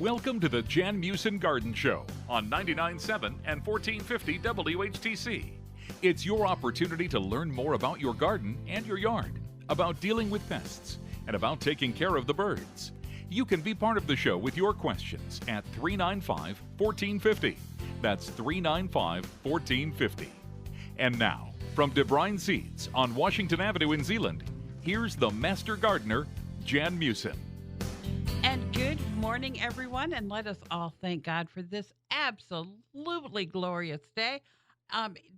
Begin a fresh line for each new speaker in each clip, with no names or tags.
Welcome to the Jan Meeuwsen Garden Show on 99.7 and 1450 WHTC. It's your opportunity to learn more about your garden and your yard, about dealing with pests, and about taking care of the birds. You can be part of the show with your questions at 395-1450. That's 395-1450. And now, from DeBruyn Seeds on Washington Avenue in Zeeland, here's the Master Gardener, Jan Meeuwsen.
And good morning, everyone, and let us all thank God for this absolutely glorious day.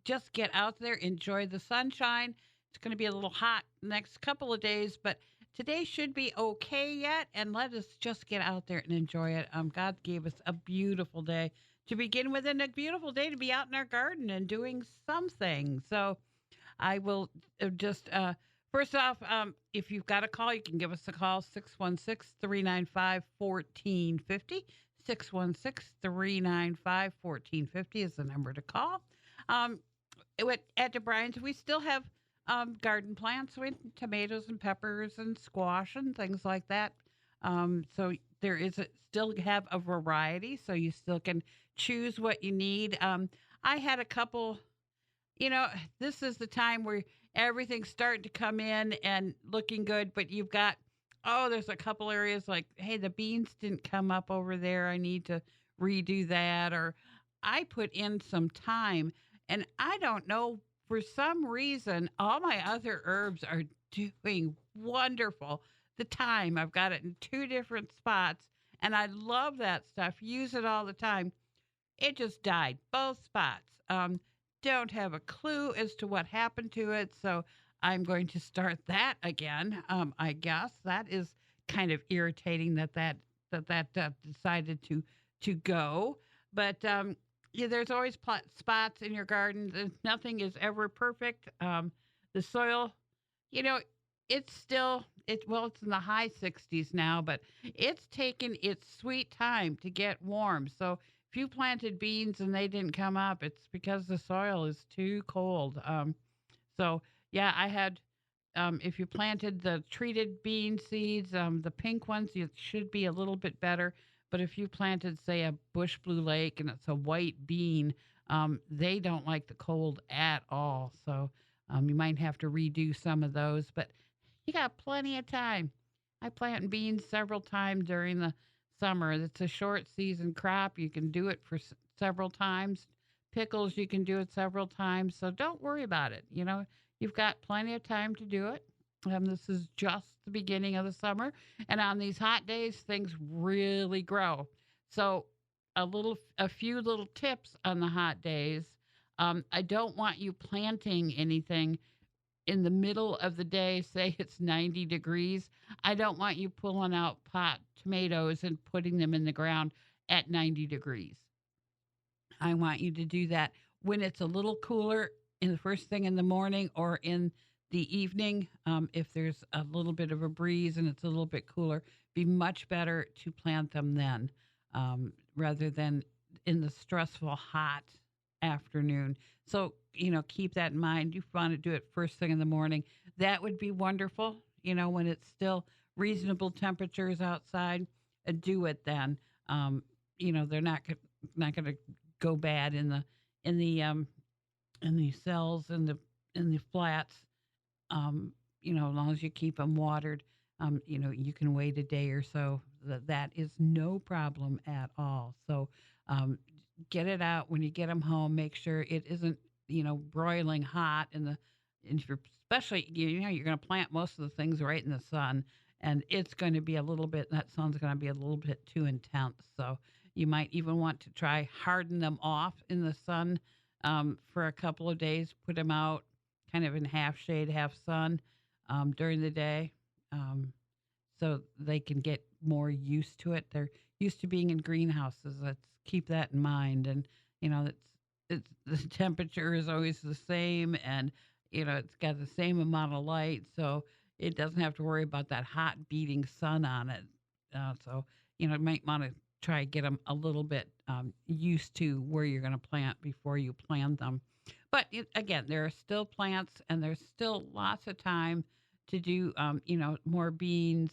Just get out there, enjoy the sunshine. It's going to be a little hot next couple of days, but today should be okay yet, and let us just get out there and enjoy it. God gave us a beautiful day to begin with, and a beautiful day to be out in our garden and doing something. So I will just... First off, if you've got a call, you can give us a call, 616-395-1450. 616-395-1450 is the number to call. At DeBruyn's, we still have garden plants with tomatoes and peppers and squash and things like that. So there is still have a variety, so you still can choose what you need. I had a couple, this is the time where everything's starting to come in and looking good, but you've got, there's a couple areas like, hey, the beans didn't come up over there. I need to redo that. Or I put in some thyme, and I don't know, for some reason, all my other herbs are doing wonderful. The thyme, I've got it in 2 different spots, and I love that stuff. Use it all the time. It just died, both spots. Don't have a clue as to what happened to it, so I'm going to start that again. I guess that is kind of irritating that decided to go. But there's always spots in your garden. Nothing is ever perfect. The soil, it's still it's in the high 60s now, but it's taken its sweet time to get warm. So if you planted beans and they didn't come up, it's because the soil is too cold. I had, if you planted the treated bean seeds, the pink ones, it should be a little bit better. But if you planted, say, a bush blue lake and it's a white bean, they don't like the cold at all. So you might have to redo some of those. But you got plenty of time. I plant beans several times during the summer. It's a short season crop. You can do it for several times. Pickles, you can do it several times. So don't worry about it. You've got plenty of time to do it. This is just the beginning of the summer. And on these hot days, things really grow. So a few little tips on the hot days. I don't want you planting anything in the middle of the day, say it's 90 degrees. I don't want you pulling out pot tomatoes and putting them in the ground at 90 degrees. I want you to do that when it's a little cooler in the first thing in the morning or in the evening. If there's a little bit of a breeze and it's a little bit cooler, be much better to plant them then rather than in the stressful hot afternoon. So, keep that in mind. You want to do it first thing in the morning. That would be wonderful, when it's still reasonable temperatures outside. Do it then. They're not going to go bad in the cells and the flats. As long as you keep them watered, you can wait a day or so. That is no problem at all. So, get it out when you get them home. Make sure it isn't, broiling hot and especially, you're going to plant most of the things right in the sun, and it's going to be that sun's going to be a little bit too intense. So you might even want to try harden them off in the sun for a couple of days, put them out kind of in half shade, half sun during the day so they can get more used to it. They're used to being in greenhouses. Let's keep that in mind. And, it's the temperature is always the same, and, it's got the same amount of light. So it doesn't have to worry about that hot beating sun on it. You might want to try to get them a little bit used to where you're going to plant before you plant them. But again, there are still plants, and there's still lots of time to do, more beans,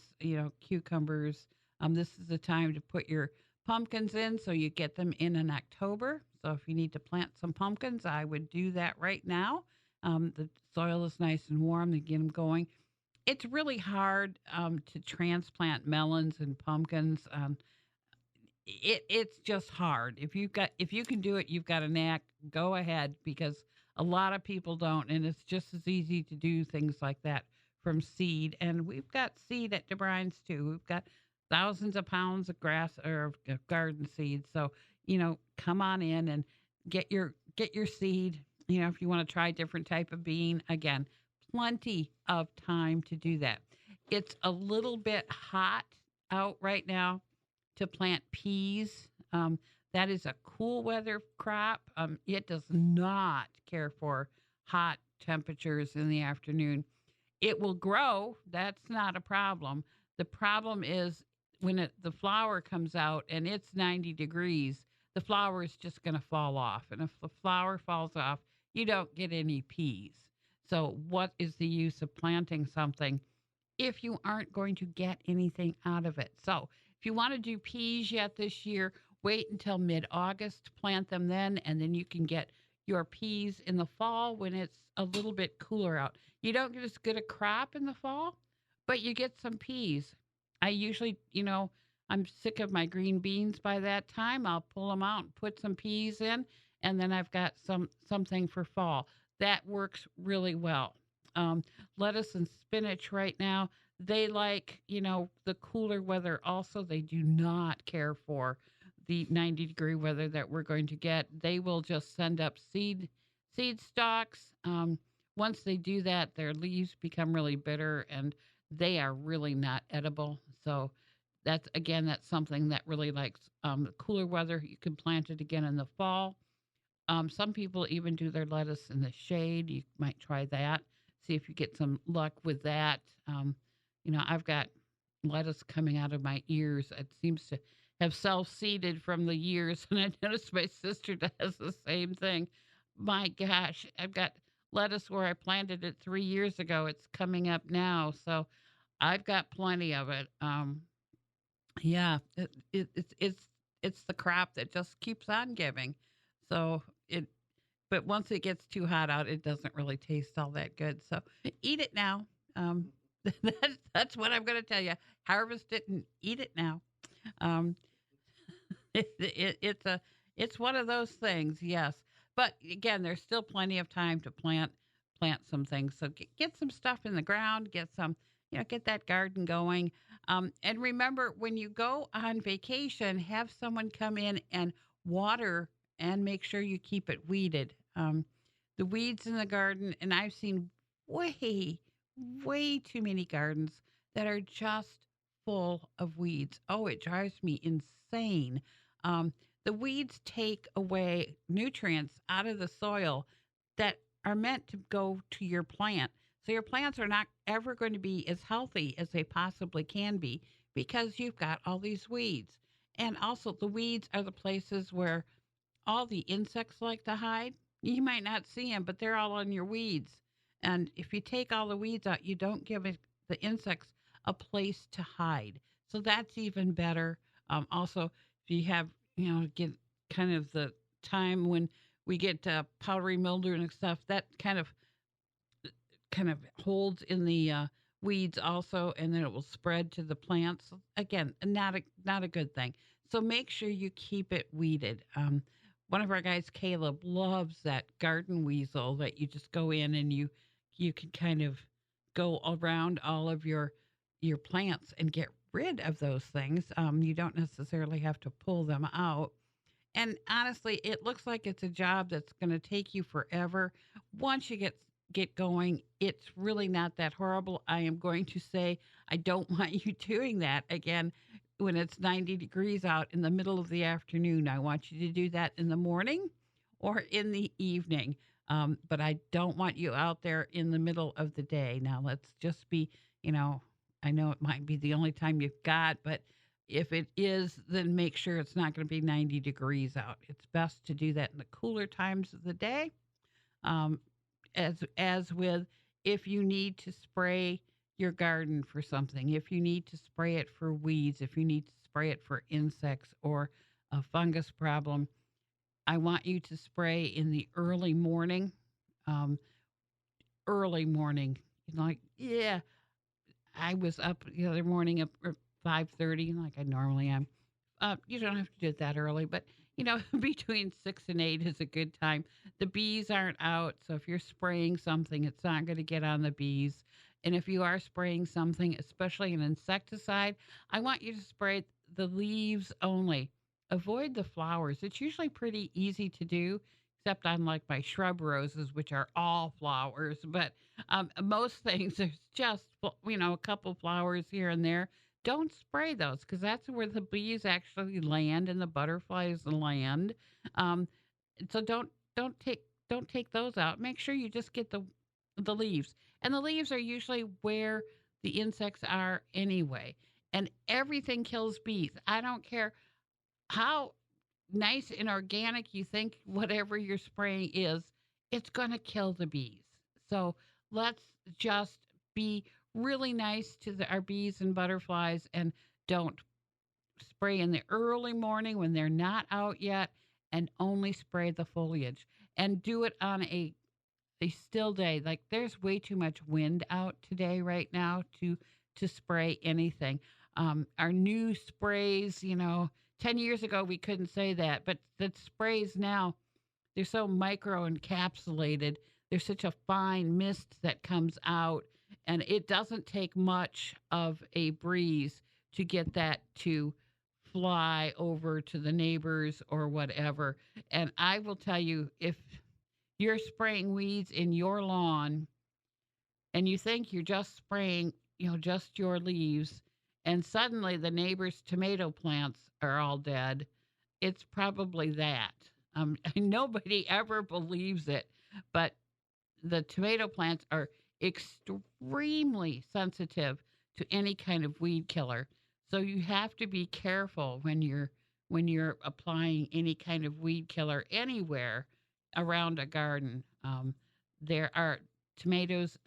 cucumbers. This is the time to put your pumpkins in, so you get them in October. So if you need to plant some pumpkins, I would do that right now. The soil is nice and warm to get them going. It's really hard to transplant melons and pumpkins. It's just hard. If you can do it, you've got a knack. Go ahead, because a lot of people don't, and it's just as easy to do things like that from seed. And we've got seed at DeBruyn's too. We've got thousands of pounds of grass or of garden seed. So come on in and get your seed. If you want to try different type of bean, again, plenty of time to do that. It's a little bit hot out right now to plant peas. That is a cool weather crop. It does not care for hot temperatures in the afternoon. It will grow. That's not a problem. The problem is when the flower comes out and it's 90 degrees, the flower is just going to fall off. And if the flower falls off, you don't get any peas. So, what is the use of planting something if you aren't going to get anything out of it? So, if you want to do peas yet this year, wait until mid August, plant them then, and then you can get your peas in the fall when it's a little bit cooler out. You don't get as good a crop in the fall, but you get some peas. I usually, I'm sick of my green beans by that time. I'll pull them out and put some peas in, and then I've got something for fall. That works really well. Lettuce and spinach right now, they like, the cooler weather also. They do not care for the 90-degree weather that we're going to get. They will just send up seed stalks. Once they do that, their leaves become really bitter and they are really not edible. So that's something that really likes the cooler weather. You can plant it again in the fall. Some people even do their lettuce in the shade. You might try that. See if you get some luck with that. I've got lettuce coming out of my ears. It seems to have self-seeded from the years, and I noticed my sister does the same thing. My gosh, I've got lettuce where I planted it 3 years ago. It's coming up now, so I've got plenty of it. Yeah, it's the crop that just keeps on giving. So but once it gets too hot out, it doesn't really taste all that good. So eat it now. Um, that's what I'm going to tell you. Harvest it and eat it now. Um, it's one of those things, yes. But again, there's still plenty of time to plant some things. So get some stuff in the ground, get that garden going. And remember, when you go on vacation, have someone come in and water and make sure you keep it weeded. The weeds in the garden, and I've seen way, way too many gardens that are just full of weeds. Oh, it drives me insane. Um, the weeds take away nutrients out of the soil that are meant to go to your plant. So your plants are not ever going to be as healthy as they possibly can be because you've got all these weeds. And also, the weeds are the places where all the insects like to hide. You might not see them, but they're all on your weeds. And if you take all the weeds out, you don't give the insects a place to hide. So that's even better. Also, if you have, get kind of the time when we get powdery mildew and stuff, that kind of holds in the weeds also, and then it will spread to the plants. Again, not a good thing. So make sure you keep it weeded. One of our guys, Caleb, loves that garden weasel that you just go in and you can kind of go around all of your plants and get rid of those things. You don't necessarily have to pull them out. And honestly, it looks like it's a job that's going to take you forever. Once you get going, it's really not that horrible. I am going to say I don't want you doing that again when it's 90 degrees out in the middle of the afternoon. I want you to do that in the morning or in the evening. But I don't want you out there in the middle of the day. Now, let's just be, I know it might be the only time you've got, but if it is, then make sure it's not going to be 90 degrees out. It's best to do that in the cooler times of the day. Um, as with if you need to spray your garden for something, if you need to spray it for weeds, if you need to spray it for insects or a fungus problem, I want you to spray in the early morning. Um, Early morning. Like, yeah, I was up the other morning at 5:30, like I normally am. You don't have to do it that early, but between 6 and 8 is a good time. The bees aren't out, so if you're spraying something, it's not going to get on the bees. And if you are spraying something, especially an insecticide, I want you to spray the leaves only. Avoid the flowers. It's usually pretty easy to do, except on like my shrub roses, which are all flowers. But most things, there's just a couple flowers here and there. Don't spray those because that's where the bees actually land and the butterflies land. Um, so don't take those out. Make sure you just get the leaves, and the leaves are usually where the insects are anyway. And everything kills bees. I don't care how nice and organic you think whatever you're spraying is, it's going to kill the bees. So let's just be really nice to our bees and butterflies and don't spray in the early morning when they're not out yet, and only spray the foliage, and do it on a still day. Like there's way too much wind out today right now to spray anything. Our new sprays, 10 years ago we couldn't say that, but the sprays now, they're so micro encapsulated. There's such a fine mist that comes out, and it doesn't take much of a breeze to get that to fly over to the neighbors or whatever. And I will tell you, if you're spraying weeds in your lawn and you think you're just spraying, just your leaves, and suddenly the neighbor's tomato plants are all dead, it's probably that. Nobody ever believes it, but the tomato plants are extremely sensitive to any kind of weed killer. So you have to be careful when you're applying any kind of weed killer anywhere around a garden. There are tomatoes,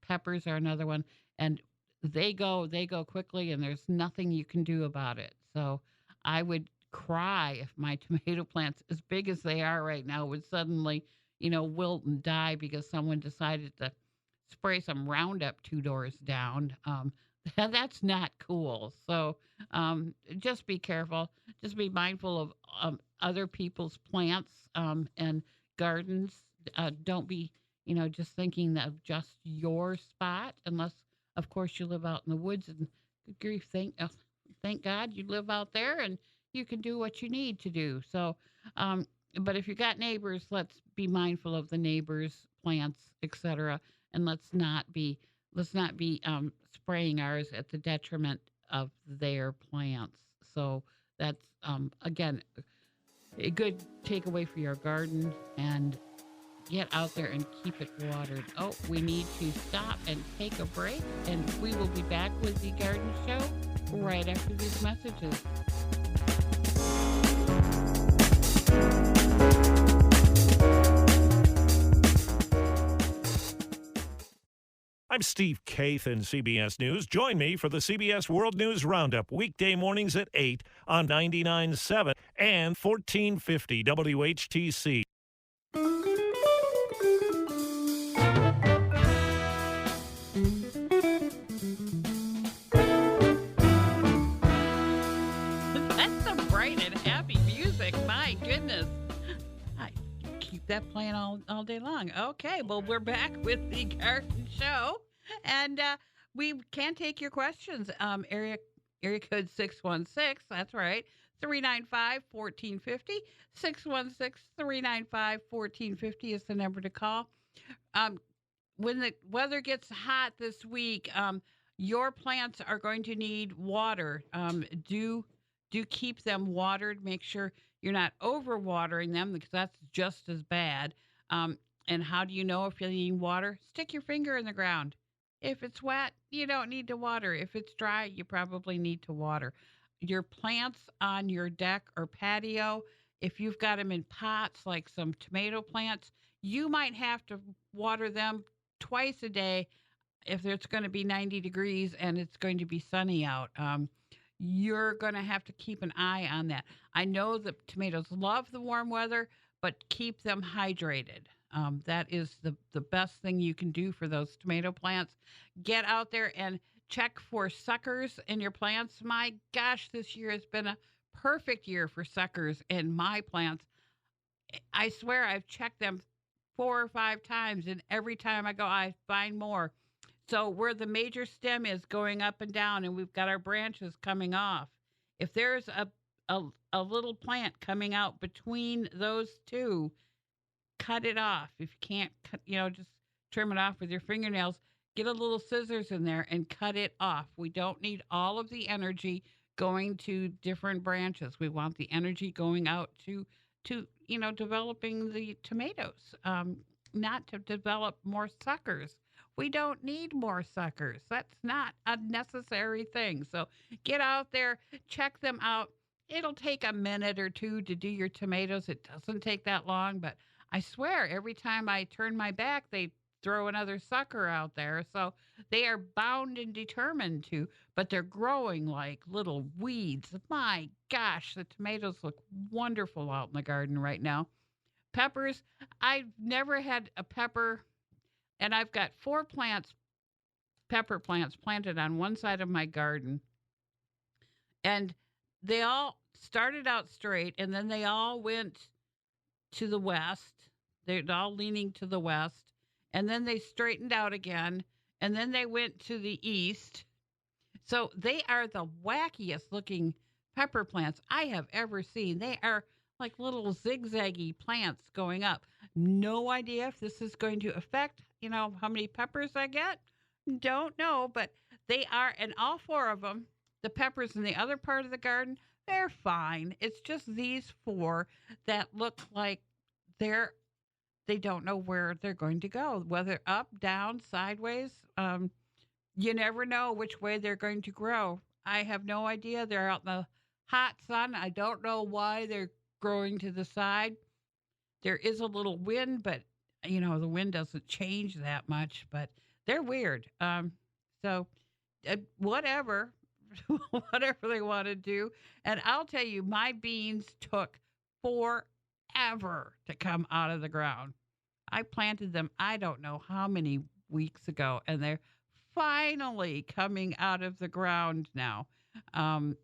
peppers are another one, and they go quickly, and there's nothing you can do about it. So I would cry if my tomato plants, as big as they are right now, would suddenly, wilt and die because someone decided to spray some Roundup two doors down. That's not cool. So just be careful. Just be mindful of other people's plants and gardens. Don't be, just thinking of just your spot, unless, of course, you live out in the woods. And good grief, thank God you live out there and you can do what you need to do. So, but if you got neighbors, let's be mindful of the neighbors' plants, etc., and let's not be spraying ours at the detriment of their plants. So that's again a good takeaway for your garden, and get out there and keep it watered. Oh, we need to stop and take a break, and we will be back with the garden show right after these messages.
I'm Steve Kaith in CBS News. Join me for the CBS World News Roundup, weekday mornings at 8 on 99.7 and 1450 WHTC.
That's some bright and happy music. My goodness. I keep that playing all day long. Okay, well, we're back with the garden show. And we can take your questions. Area code 616, that's right, 395-1450. 616-395-1450 is the number to call. When the weather gets hot this week, your plants are going to need water. Do keep them watered. Make sure you're not overwatering them, because that's just as bad. And how do you know if you need water? Stick your finger in the ground. If it's wet, you don't need to water. If it's dry, you probably need to water. Your plants on your deck or patio, if you've got them in pots, like some tomato plants, you might have to water them twice a day if it's going to be 90 degrees and it's going to be sunny out. you're going to have to keep an eye on that. I know that tomatoes love the warm weather, but keep them hydrated. That is the best thing you can do for those tomato plants. Get out there and check for suckers in your plants. My gosh, this year has been a perfect year for suckers in my plants. I swear I've checked them 4 or 5 times, and every time I go, I find more. So where the major stem is going up and down, and we've got our branches coming off, if there's a little plant coming out between those two, cut it off. If you can't, just trim it off with your fingernails. Get a little scissors in there and cut it off. We don't need all of the energy going to different branches. We want the energy going out to developing the tomatoes, not to develop more suckers. We don't need more suckers. That's not a necessary thing. So get out there, check them out. It'll take a minute or two to do your tomatoes. It doesn't take that long, but I swear every time I turn my back, they throw another sucker out there. So they are bound and determined to, but they're growing like little weeds. My gosh, the tomatoes look wonderful out in the garden right now. Peppers, I've never had a pepper, and I've got 4 pepper plants planted on one side of my garden. And they all started out straight, and then they all went to the west. They're all leaning to the west. And then they straightened out again. And then they went to the east. So they are the wackiest looking pepper plants I have ever seen. They are like little zigzaggy plants going up. No idea if this is going to affect, how many peppers I get. Don't know, but they are, and all 4 of them, the peppers in the other part of the garden, they're fine. It's just these 4 that look like they don't know where they're going to go, whether up, down, sideways. You never know which way they're going to grow. I have no idea. They're out in the hot sun. I don't know why they're growing to the side. There is a little wind, but the wind doesn't change that much, but they're weird. So whatever, whatever they want to do. And I'll tell you, my beans took forever to come out of the ground. I planted them, I don't know how many weeks ago, and they're finally coming out of the ground now. And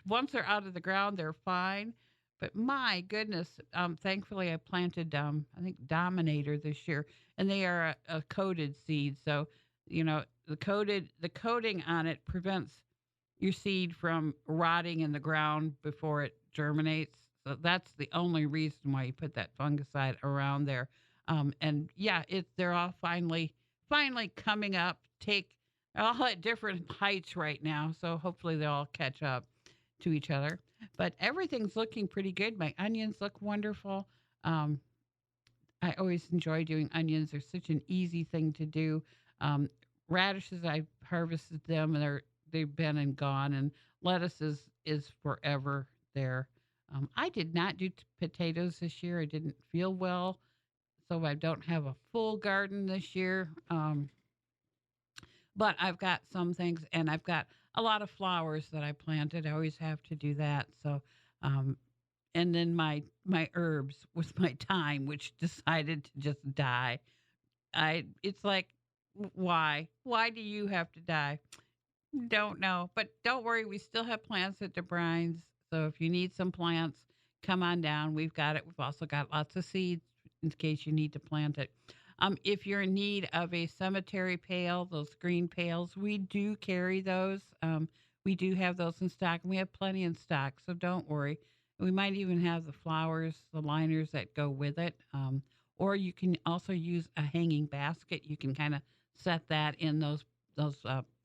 once they're out of the ground, they're fine. But my goodness, thankfully I planted, I think Dominator this year, and they are a coated seed. So, the coating on it prevents your seed from rotting in the ground before it germinates. So that's the only reason why you put that fungicide around there. And yeah, they're all finally coming up. They're all at different heights right now, so hopefully they'll all catch up to each other. But everything's looking pretty good. My onions look wonderful. I always enjoy doing onions. They're such an easy thing to do. Radishes, I've harvested them, and they've been and gone. And lettuce is forever there. I did not do potatoes this year. I didn't feel well, so I don't have a full garden this year. But I've got some things, and I've got a lot of flowers that I planted. I always have to do that. So, and then my herbs was my thyme, which decided to just die. It's like, why? Why do you have to die? Don't know, but don't worry. We still have plants at DeBruyn's. So if you need some plants, come on down. We've got it. We've also got lots of seeds in case you need to plant it. If you're in need of a cemetery pail, those green pails, we do carry those. We do have those in stock, and we have plenty in stock, so don't worry. We might even have the flowers, the liners that go with it. Or you can also use a hanging basket. You can kind of set that in those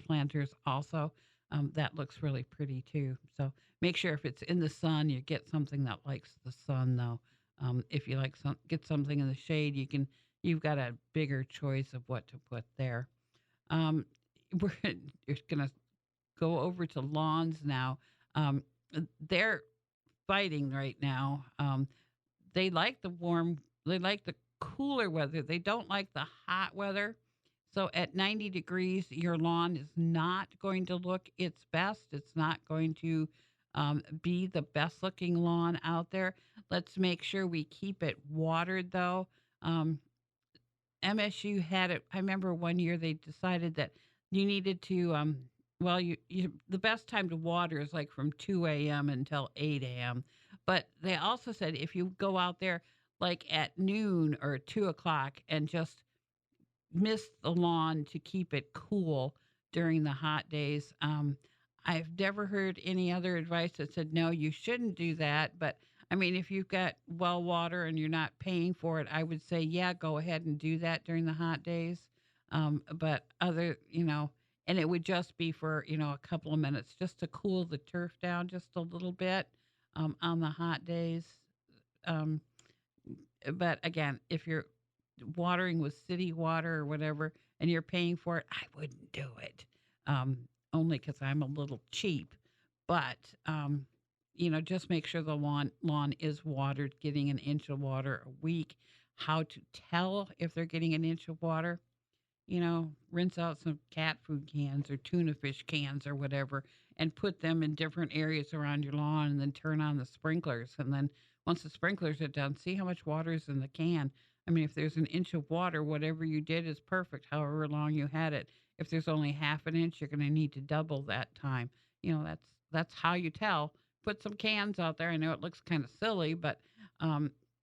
planters also. That looks really pretty too. So make sure if it's in the sun, you get something that likes the sun though. If you get something in the shade, you've got a bigger choice of what to put there. We're going to go over to lawns now. They're fighting right now. They like the cooler weather. They don't like the hot weather. So at 90 degrees, your lawn is not going to look its best. It's not going to be the best looking lawn out there. Let's make sure we keep it watered though. Um, MSU had it. I remember one year they decided that you needed to, well, the best time to water is like from 2 a.m. until 8 a.m. But they also said if you go out there like at noon or 2 o'clock and just mist the lawn to keep it cool during the hot days. I've never heard any other advice that said, no, you shouldn't do that. But I mean, if you've got well water and you're not paying for it, I would say, yeah, go ahead and do that during the hot days. But and it would just be for, a couple of minutes just to cool the turf down just a little bit on the hot days. Um, but again, if you're watering with city water or whatever and you're paying for it, I wouldn't do it. Um, Only because I'm a little cheap. But just make sure the lawn is watered, getting an inch of water a week. How to tell if they're getting an inch of water? Rinse out some cat food cans or tuna fish cans or whatever and put them in different areas around your lawn and then turn on the sprinklers. And then once the sprinklers are done, see how much water is in the can. I mean, if there's an inch of water, whatever you did is perfect, however long you had it. If there's only half an inch, you're going to need to double that time. That's how you tell. Put some cans out there. I know it looks kind of silly, but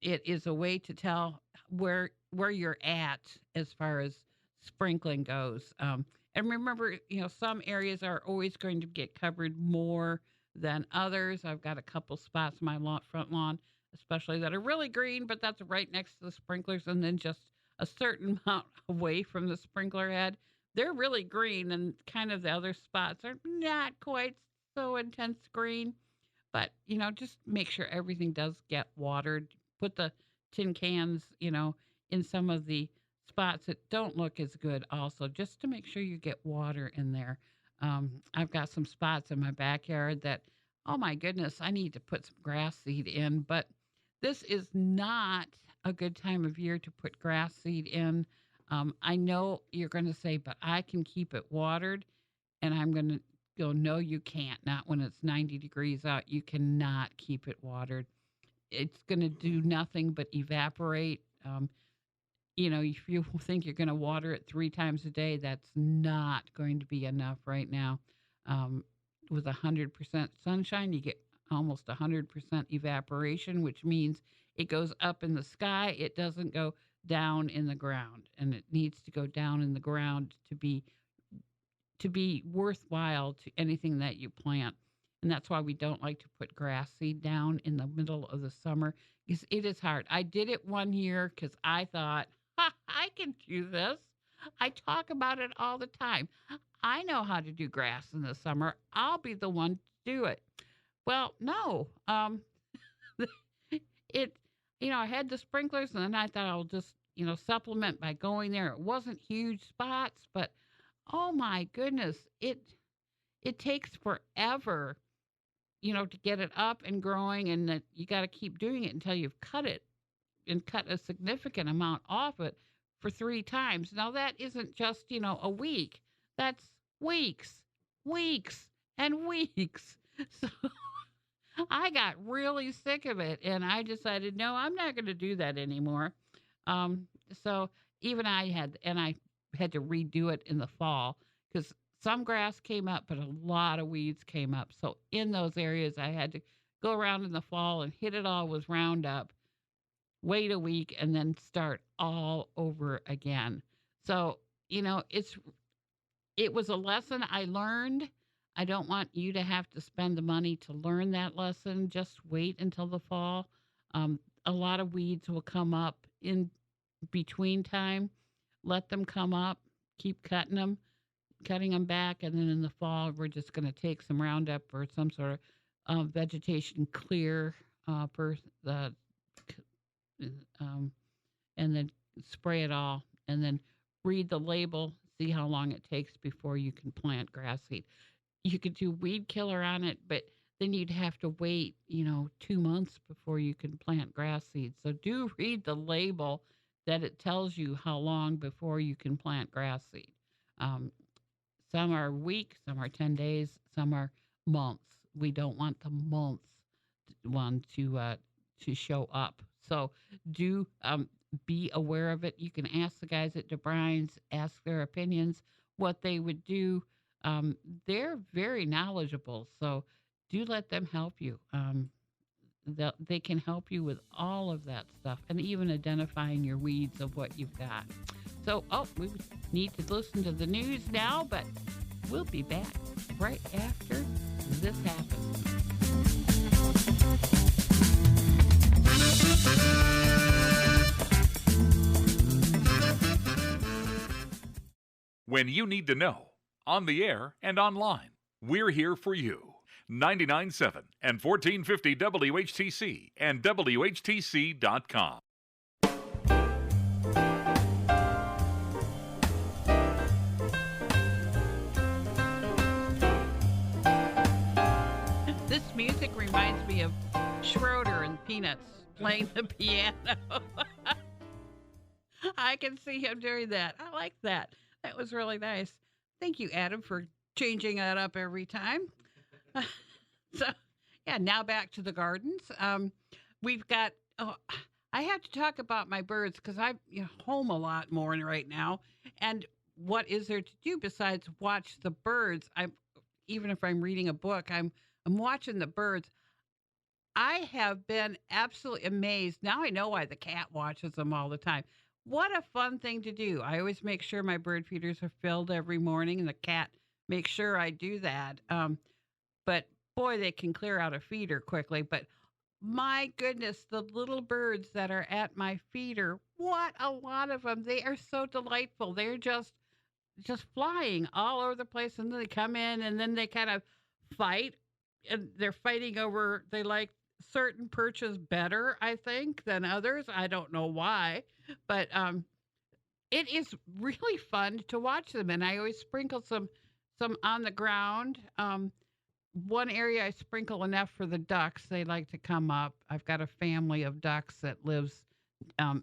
it is a way to tell where you're at as far as sprinkling goes. And remember, some areas are always going to get covered more than others. I've got a couple spots in my front lawn, especially that are really green, but that's right next to the sprinklers, and then just a certain amount away from the sprinkler head. They're really green, and kind of the other spots are not quite so intense green. But, just make sure everything does get watered. Put the tin cans, in some of the spots that don't look as good also, just to make sure you get water in there. I've got some spots in my backyard that, oh my goodness, I need to put some grass seed in. But this is not a good time of year to put grass seed in. I know you're going to say, but I can keep it watered. And I'm going to go, no, you can't. Not when it's 90 degrees out. You cannot keep it watered. It's going to do nothing but evaporate. If you think you're going to water it 3 times a day, that's not going to be enough right now. With 100% sunshine, you get almost 100% evaporation, which means it goes up in the sky. It doesn't go down in the ground, and it needs to go down in the ground to be worthwhile to anything that you plant. And that's why we don't like to put grass seed down in the middle of the summer, because it is hard. I did it one year because I thought, I can do this. I talk about it all the time. I know how to do grass in the summer. I'll be the one to do it. Well, no. It, I had the sprinklers, and then I thought I'll just, supplement by going there. It wasn't huge spots, but oh my goodness, it takes forever, to get it up and growing, and that you got to keep doing it until you've cut it and cut a significant amount off it for 3 times. Now that isn't just, a week. That's weeks, and weeks. So I got really sick of it, and I decided, no, I'm not going to do that anymore. So even I had to redo it in the fall because some grass came up, but a lot of weeds came up. So in those areas, I had to go around in the fall and hit it all with Roundup, wait a week, and then start all over again. So, it was a lesson I learned. I don't want you to have to spend the money to learn that lesson. Just wait until the fall. A lot of weeds will come up in between time. Let them come up, keep cutting them back, and then in the fall, we're just going to take some Roundup or some sort of vegetation clear and then spray it all, and then read the label, see how long it takes before you can plant grass seed. You could do weed killer on it, but then you'd have to wait, 2 months before you can plant grass seed. So do read the label that it tells you how long before you can plant grass seed. Um, some are weeks, some are 10 days, some are months. We don't want the months one to show up. So do be aware of it. You can ask the guys at DeBruyn's, ask their opinions, what they would do. They're very knowledgeable, so do let them help you. They can help you with all of that stuff and even identifying your weeds of what you've got. So, we need to listen to the news now, but we'll be back right after this happens.
When you need to know, on the air and online, we're here for you. 99.7 and 1450 WHTC and WHTC.com.
This music reminds me of Schroeder and Peanuts playing the piano. I can see him doing that. I like that. That was really nice. Thank you, Adam, for changing that up every time. So, yeah, now back to the gardens. We've got, I have to talk about my birds because I'm home a lot more right now. And what is there to do besides watch the birds? Even if I'm reading a book, I'm watching the birds. I have been absolutely amazed. Now I know why the cat watches them all the time. What a fun thing to do. I always make sure my bird feeders are filled every morning, and the cat makes sure I do that. But boy, they can clear out a feeder quickly. But my goodness, the little birds that are at my feeder, what a lot of them. They are so delightful. They're just flying all over the place, and then they come in, and then they kind of fight, and they're fighting over, they like certain perches better, I think, than others. I don't know why, but it is really fun to watch them, and I always sprinkle some on the ground. One area I sprinkle enough for the ducks. They like to come up. I've got a family of ducks that lives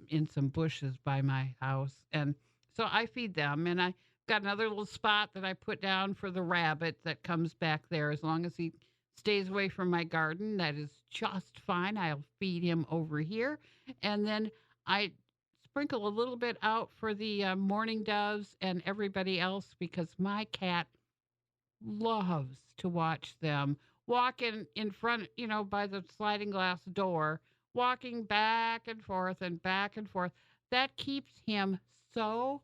in some bushes by my house, and so I feed them, and I got another little spot that I put down for the rabbit that comes back there. As long as he stays away from my garden, that is just fine. I'll feed him over here. And then I sprinkle a little bit out for the mourning doves and everybody else because my cat loves to watch them walking in front, by the sliding glass door, walking back and forth and back and forth. That keeps him so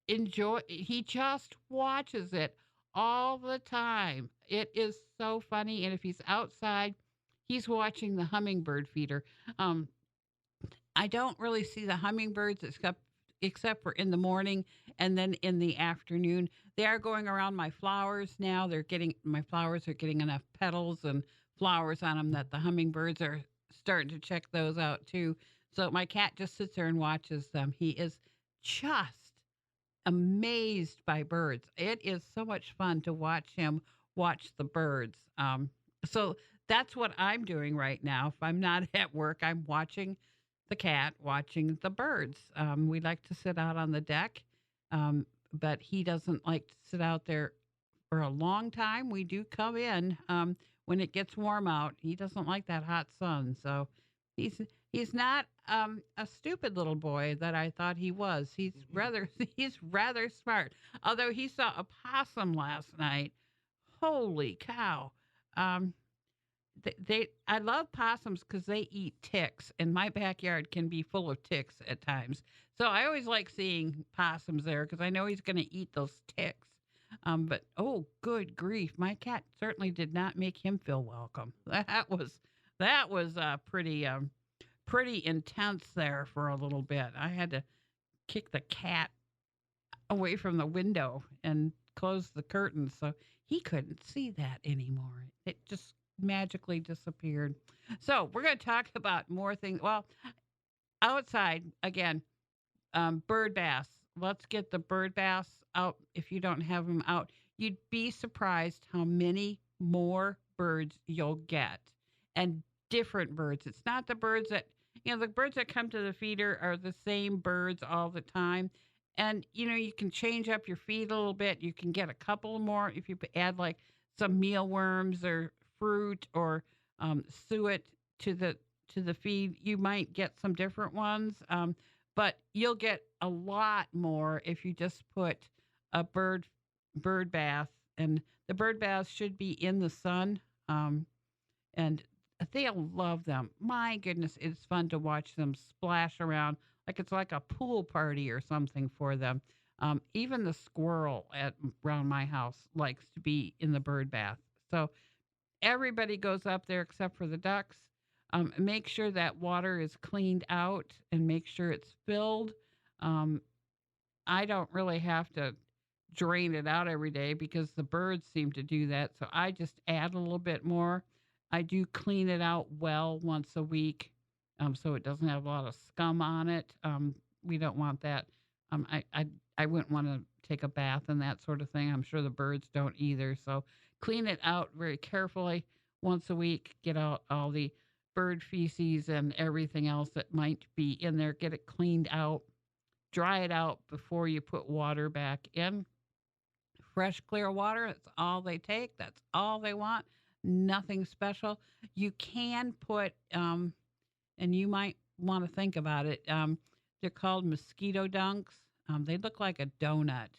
he just watches it all the time. It is so funny. And if he's outside, he's watching the hummingbird feeder. I don't really see the hummingbirds except for in the morning and then in the afternoon. They are going around my flowers now. My flowers are getting enough petals and flowers on them that the hummingbirds are starting to check those out too. So my cat just sits there and watches them. He is just amazed by birds. It is so much fun to watch him watch the birds. So that's what I'm doing right now. If I'm not at work, I'm watching the cat, watching the birds. We like to sit out on the deck, but he doesn't like to sit out there for a long time. We do come in when it gets warm out. He doesn't like that hot sun, so he's not a stupid little boy that I thought he was. He's rather smart. Although he saw a possum last night. Holy cow! I love possums because they eat ticks, and my backyard can be full of ticks at times. So I always like seeing possums there because I know he's going to eat those ticks. But oh, good grief! My cat certainly did not make him feel welcome. That was pretty intense there for a little bit. I had to kick the cat away from the window and close the curtains so he couldn't see that anymore. It just magically disappeared. So we're going to talk about more things. Well, outside again, bird baths. Let's get the bird baths out. If you don't have them out, you'd be surprised how many more birds you'll get, and different birds. It's not the birds that the birds that come to the feeder are the same birds all the time. And, you can change up your feed a little bit. You can get a couple more if you add like some mealworms or fruit or suet to the feed. You might get some different ones, but you'll get a lot more if you just put a bird bath. And the bird baths should be in the sun, and they'll love them. My goodness, it's fun to watch them splash around like it's like a pool party or something for them. Even the squirrel around my house likes to be in the bird bath. So everybody goes up there except for the ducks. Make sure that water is cleaned out and make sure it's filled. I don't really have to drain it out every day because the birds seem to do that. So I just add a little bit more. I do clean it out well once a week, so it doesn't have a lot of scum on it. We don't want that. I wouldn't want to take a bath and that sort of thing. I'm sure the birds don't either. So clean it out very carefully once a week. Get out all the bird feces and everything else that might be in there. Get it cleaned out. Dry it out before you put water back in. Fresh, clear water. That's all they take. That's all they want. Nothing special. You can put, and you might want to think about it. They're called mosquito dunks. They look like a donut,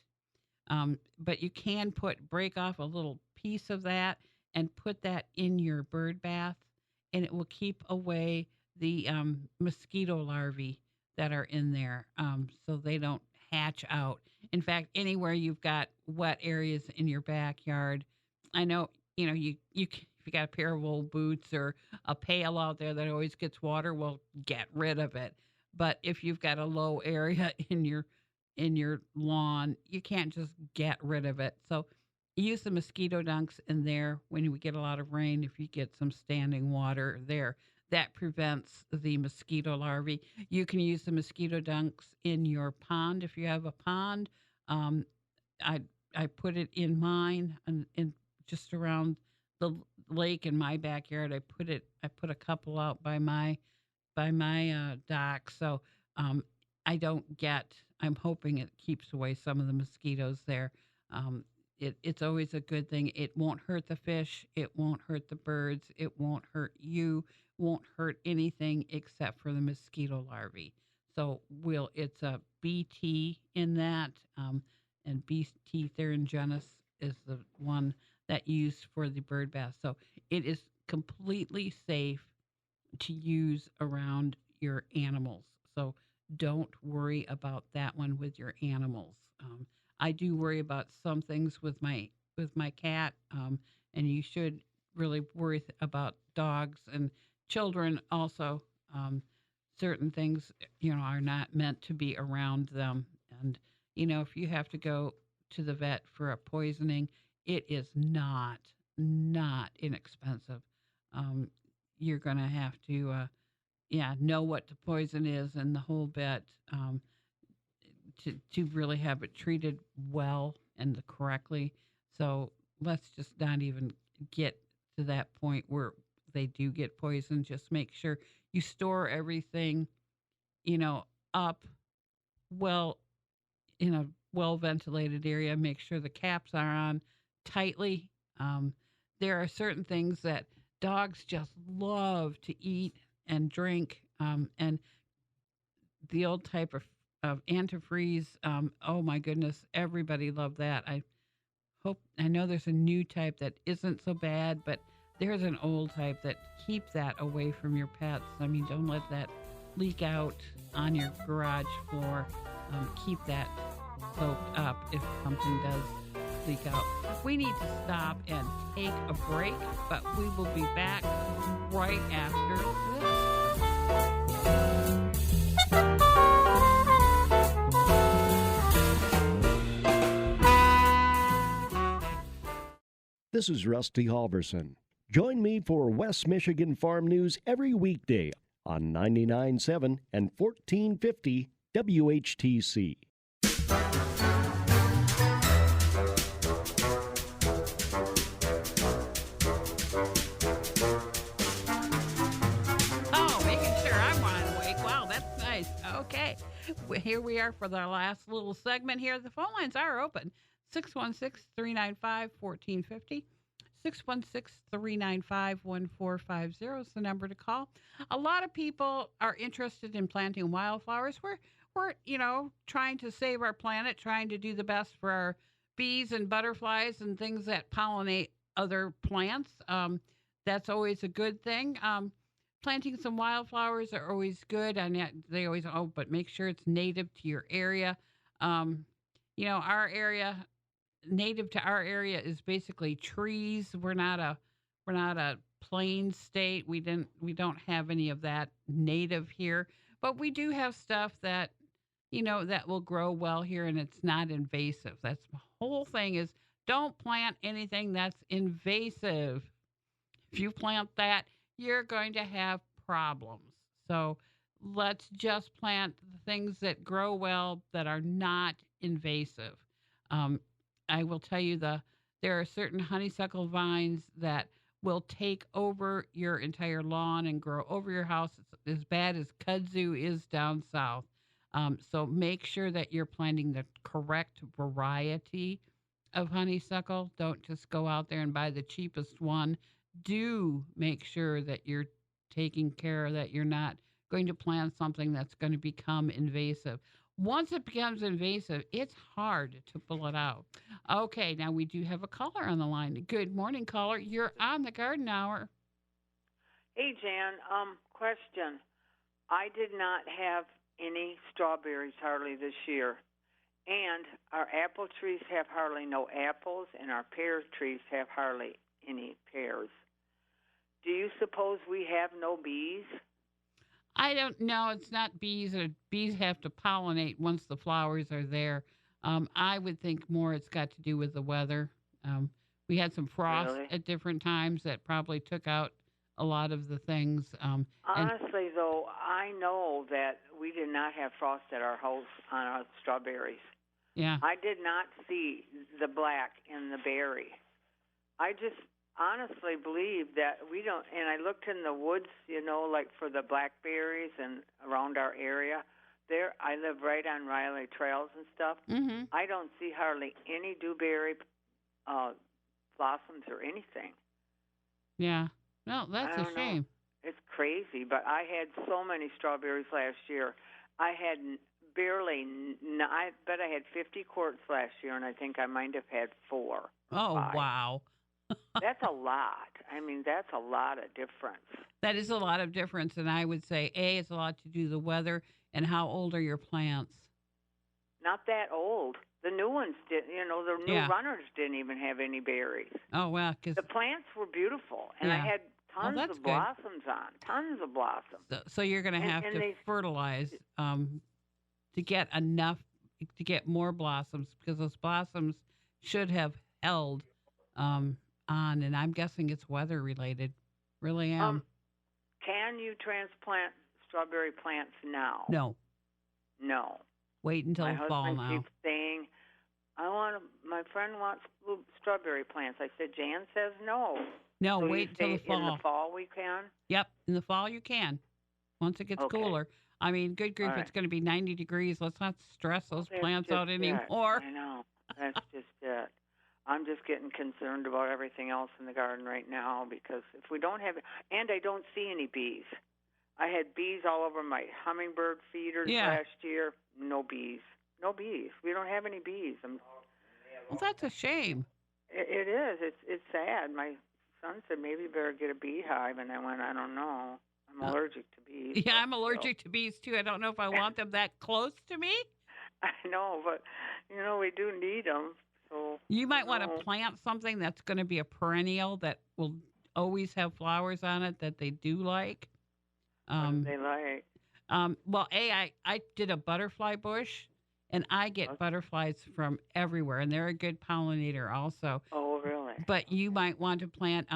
but you can break off a little piece of that and put that in your bird bath, and it will keep away the mosquito larvae that are in there, so they don't hatch out. In fact, anywhere you've got wet areas in your backyard, I know, if you got a pair of old boots or a pail out there that always gets water, well, get rid of it. But if you've got a low area in your lawn, you can't just get rid of it. So use the mosquito dunks in there when we get a lot of rain. If you get some standing water there, that prevents the mosquito larvae. You can use the mosquito dunks in your pond if you have a pond. I put it in mine and just around the lake in my backyard. I put a couple out by my dock. So I'm hoping it keeps away some of the mosquitoes there. It's always a good thing. It won't hurt the fish. It won't hurt the birds. It won't hurt you. Won't hurt anything except for the mosquito larvae. So it's a BT in that, and BT thuringiensis is the one that used for the bird bath. So it is completely safe to use around your animals. So don't worry about that one with your animals. I do worry about some things with my cat, and you should really worry about dogs and children also. Certain things, are not meant to be around them. And, if you have to go to the vet for a poisoning, it is not inexpensive. You're going to have to, know what the poison is and the whole bit, to really have it treated well and correctly. So let's just not even get to that point where they do get poisoned. Just make sure you store everything, up well in a well ventilated area. Make sure the caps are on tightly. There are certain things that dogs just love to eat and drink, and the old type of antifreeze. Oh my goodness, everybody loved that. I know there's a new type that isn't so bad, but there's an old type that keep that away from your pets. I mean, don't let that leak out on your garage floor. Keep that soaked up if something does leak out. We need to stop and take a break, but we will be back right after this.
This is Rusty Halverson. Join me for West Michigan Farm News every weekday on 99.7 and 1450 WHTC.
Oh, making sure I'm on Here we are for the last little segment here. The phone lines are open. 616-395-1450. 616-395-1450 is the number to call. A lot of people are interested in planting wildflowers. We're trying to save our planet, trying to do the best for our bees and butterflies and things that pollinate other plants. That's always a good thing. Planting some wildflowers are always good, and they always, but make sure it's native to your area. Our area, native to our area is basically trees. We're not a plain state. We don't have any of that native here, but we do have stuff that that will grow well here, and it's not invasive. That's the whole thing is don't plant anything that's invasive. If you plant that, you're going to have problems. So let's just plant the things that grow well that are not invasive. I will tell you there are certain honeysuckle vines that will take over your entire lawn and grow over your house. It's as bad as kudzu is down south. So make sure that you're planting the correct variety of honeysuckle. Don't just go out there and buy the cheapest one. Do make sure that you're taking care of that. You're not going to plant something that's going to become invasive. Once it becomes invasive, it's hard to pull it out. Okay, now we do have a caller on the line. Good morning, caller. You're on the Garden Hour.
Hey, Jan. Question. I did not have any strawberries hardly this year, and our apple trees have hardly no apples, and our pear trees have hardly any pears. Do you suppose we have no bees?
I don't know. It's not bees. Bees have to pollinate once the flowers are there. I would think more it's got to do with the weather. We had some frost at different times that probably took out a lot of the things.
Honestly, though, I know that we did not have frost at our house on our strawberries.
Yeah.
I did not see the black in the berry. I just honestly believe that we don't, and I looked in the woods, like for the blackberries and around our area. There, I live right on Riley Trails and stuff.
Mm-hmm.
I don't see hardly any dewberry blossoms or anything.
Yeah. No, that's a shame.
It's crazy, but I had so many strawberries last year. I had I bet I had 50 quarts last year, and I think I might have had 4.
Oh,
5.
wow.
That's a lot. I mean, that's a lot of difference.
That is a lot of difference, and I would say, it's a lot to do with the weather and how old are your plants?
Not that old. The new ones didn't, the new runners didn't even have any berries.
Oh, well.
The plants were beautiful, and I had tons of blossoms on, tons of blossoms.
So you're going to have to fertilize to get enough, to get more blossoms, because those blossoms should have held on, and I'm guessing it's weather related. Really am.
Can you transplant strawberry plants now? No.
Wait until fall now.
My husband keeps saying, my friend wants strawberry plants. I said, Jan says no.
No,
so
wait until the fall.
In the fall we can?
Yep, in the fall you can. Once it gets cooler. I mean, good grief, it's going to be 90 degrees. Let's not stress those plants out anymore.
I know. That's just it. I'm just getting concerned about everything else in the garden right now because if we don't have, and I don't see any bees. I had bees all over my hummingbird feeders last year. No bees. No bees. We don't have any bees.
Well, that's a shame.
It is. It's sad. My son said maybe you better get a beehive, and I went, I don't know. I'm allergic to bees.
Yeah, I'm allergic to bees too. I don't know if I want them that close to me.
I know, but we do need them. So
you might want to plant something that's going to be a perennial that will always have flowers on it that they do like.
What do they like?
Well, I did a butterfly bush, and I get butterflies from everywhere, and they're a good pollinator also.
Oh, really?
But you might want to plant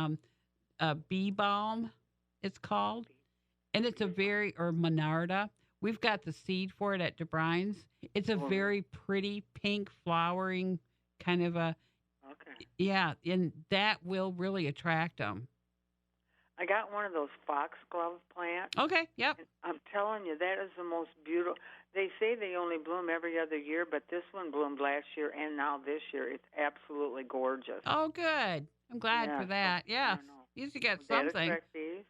a bee balm, it's called, and it's or Monarda. We've got the seed for it at DeBruyn's. It's a very pretty pink flowering kind of a, yeah, and that will really attract them.
I got one of those foxglove plants.
Okay, yep.
And I'm telling you, that is the most beautiful. They say they only bloom every other year, but this one bloomed last year and now this year. It's absolutely gorgeous.
Oh, good. I'm glad
Yeah,
for that.
so, I
Yeah.
don't know.
You used to get
Would that
something.
affect these?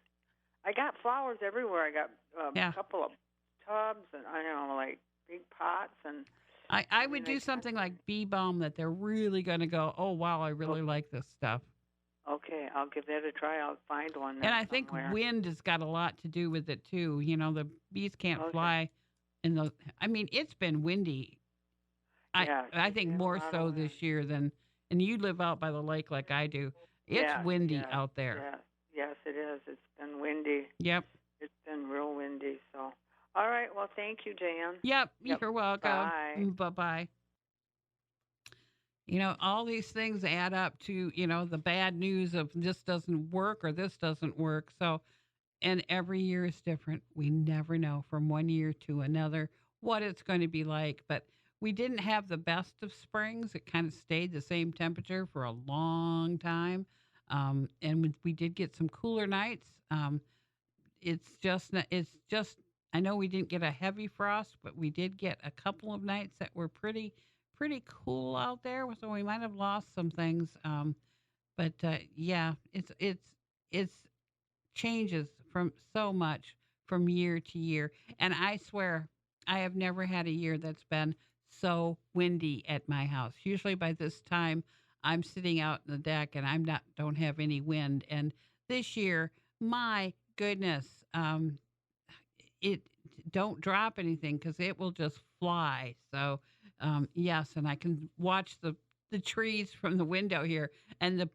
I got flowers everywhere. I got
Yeah.
a couple of tubs and, I don't know, like big pots. And
I would
mean,
do
they
something
kinda-
like bee balm that they're really going to go, oh, wow, I really like this stuff.
Okay, I'll give that a try. I'll find one then
And I think
somewhere.
wind has got a lot to do with it, too. You know, the bees can't
Okay.
fly in the, I mean, it's been windy.
Yeah,
I think
we had a
more
lot of
so
wind.
this year than, and you live out by the lake like I do. It's windy out there.
Yes, it is. It's been windy.
Yep.
It's been real windy. So, all right. Well, thank you, Jan.
Yep.
Yep.
You're welcome.
Bye.
Bye-bye. You know, all these things add up to, you know, the bad news of this doesn't work or this doesn't work. So, and every year is different. We never know from one year to another what it's going to be like. But we didn't have the best of springs. It kind of stayed the same temperature for a long time. And we did get some cooler nights. It's just, I know we didn't get a heavy frost, but we did get a couple of nights that were pretty cool out there. So we might have lost some things. But yeah, it's changes from so much from year to year. And I swear, I have never had a year that's been so windy at my house. Usually by this time, I'm sitting out in the deck and don't have any wind. And this year, my goodness, it don't drop anything because it will just fly. So yes, and I can watch the trees from the window here, and the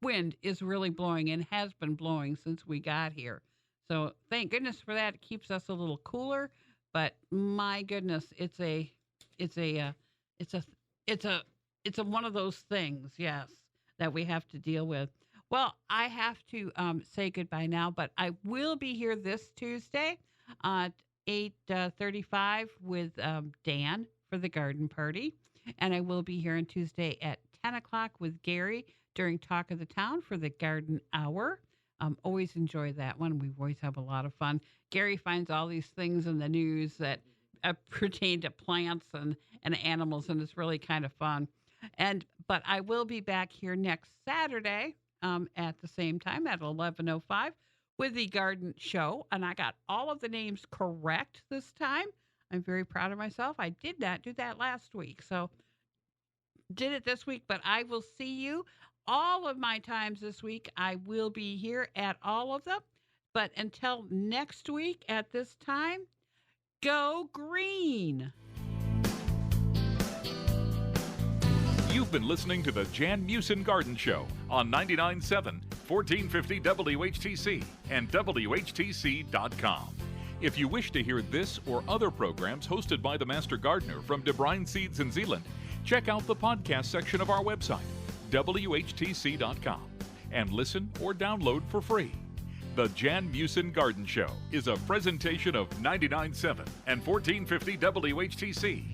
wind is really blowing and has been blowing since we got here. So thank goodness for that. It keeps us a little cooler. But my goodness, it's one of those things, yes, that we have to deal with. Well, I have to say goodbye now, but I will be here this Tuesday at 8:35 with Dan for the garden party. And I will be here on Tuesday at 10 o'clock with Gary during Talk of the Town for the garden hour. Always enjoy that one. We always have a lot of fun. Gary finds all these things in the news that pertain to plants and animals, and it's really kind of fun. But I will be back here next Saturday at the same time at 11:05 with the garden show. And I got all of the names correct this time. I'm very proud of myself. I did not do that last week, so did it this week. But I will see you all of my times this week. I will be here at all of them. But until next week at this time, go green.
You've been listening to the Jan Meeuwsen Garden Show on 99.7, 1450 WHTC and WHTC.com. If you wish to hear this or other programs hosted by the Master Gardener from DeBruyn Seeds in Zeeland, check out the podcast section of our website, WHTC.com, and listen or download for free. The Jan Meeuwsen Garden Show is a presentation of 99.7 and 1450 WHTC.